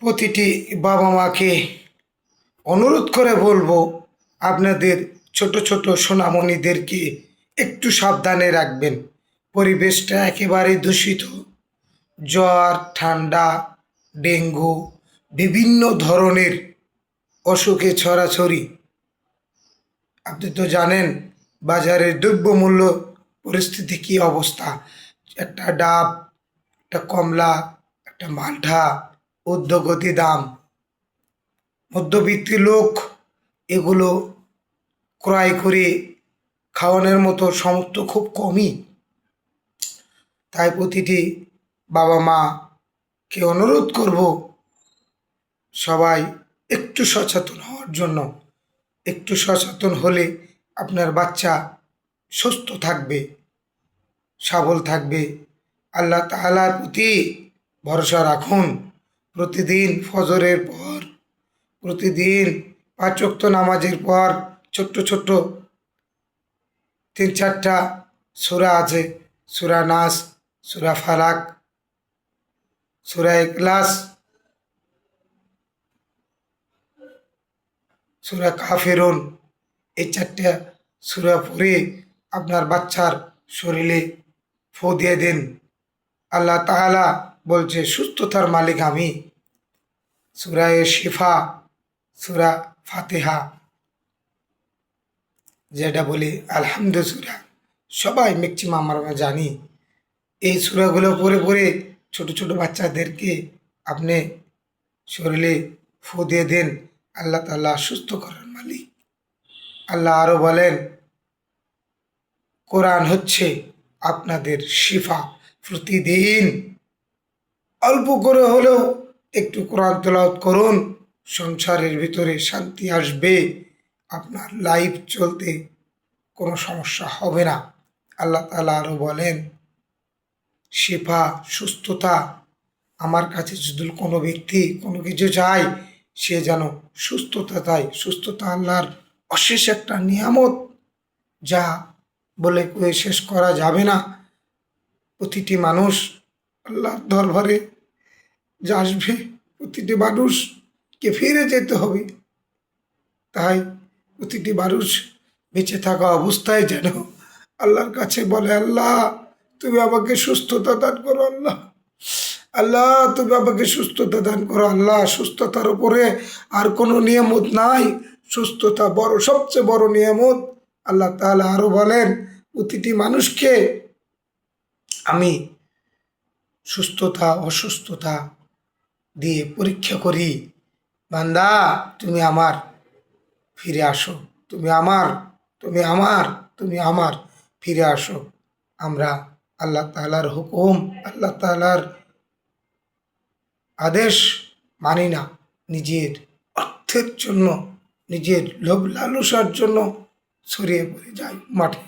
প্রতিটি বাবা মাকে অনুরোধ করে বলবো, আপনাদের ছোট ছোট সোনামণিদেরকে একটু সাবধানে রাখবেন। পরিবেশটা একেবারে দূষিত। জ্বর, ঠান্ডা, ডেঙ্গু, বিভিন্ন ধরনের অসুখে ছড়াছড়ি। আপনি তো জানেন বাজারের দ্রব্যমূল্য পরিস্থিতি কী অবস্থা। একটা ডাব, একটা কমলা, একটা মালটা ঊর্ধ্বগতি দাম। মধ্যবিত্ত লোক এগুলো ক্রয় করে খাওয়ানোর মতো সামর্থ্য খুব কমই। তাই প্রতিটি বাবা মাকে অনুরোধ করব সবাই একটু সচেতন হওয়ার জন্য। একটু সচেতন হলে আপনার বাচ্চা সুস্থ থাকবে, সবল থাকবে। আল্লাহ তাআলার প্রতি ভরসা রাখুন। প্রতিদিন ফজরের পর, প্রতিদিন 5 ওয়াক্ত নামাজের পর ছোট্ট ছোট্ট 3-4টা সূরা আছে। সূরা নাস, সূরা ফালাক, সূরা ইখলাস, সূরা কাফিরুন। এই 4টা সূরা পড়ে আপনার বাচ্চার শরীরে ফু দিয়ে দিন। আল্লাহ তাআলা বলছে সুস্থতার মালিক আমি। সূরা শিফা, সূরা ফাতিহা, যেটা বলি আলহামদু সূরা, সবাই ম্যাক্সিমাম আমরা জানি। এই সূরাগুলো পড়ে পড়ে ছোট ছোট বাচ্চাদেরকে আপনি শরীরে ফু দিয়ে দেন। আল্লাহ তাআলা সুস্থ করার মালিক। আল্লাহ আরও বলেন, কোরআন হচ্ছে আপনাদের শিফা। প্রতিদিন অল্প করে হলেও একটু কোরআন তেলাওয়াত করুন, সংসারের ভিতরে শান্তি আসবে, আপনার লাইফ চলতে কোনো সমস্যা হবে না। আল্লাহ তাআলা আরও বলেন, শিফা, সুস্থতা আমার কাছে যদি কোনো ব্যক্তি কোনো কিছু চায়, সে যেন সুস্থতা চায়। সুস্থতা আল্লাহর অশেষ একটা নিয়ামত, যা বলে কয়ে শেষ করা যাবে না। প্রতিটি মানুষ আল্লাহর দরবারে যা আসবে, প্রতিটি মানুষকে ফিরে যেতে হবে। তাই প্রতিটি মানুষ বেঁচে থাকা অবস্থায় যেন আল্লাহর কাছে বলে, আল্লাহ তুমি আমাকে সুস্থতা দান করো। আল্লাহ, আল্লাহ তুমি আমাকে সুস্থতা দান করো। আল্লাহ, সুস্থতার উপরে আর কোনো নিয়ামত নাই। সুস্থতা বড়, সবচেয়ে বড় নিয়ামত। আল্লাহ তাআলা আরও বলেন, প্রতিটি মানুষকে আমি সুস্থতা অসুস্থতা দিয়ে পরীক্ষা করি। বান্দা তুমি আমার, ফিরে আসো। তুমি আমার, তুমি আমার, তুমি আমার, ফিরে আসো। আমরা আল্লাহ তাআলার হুকুম, আল্লাহ তাআলার আদেশ মানি না। নিজের অর্থের জন্য, নিজের লোভ লালসার জন্য ছড়িয়ে পড়ে যাই মাঠে।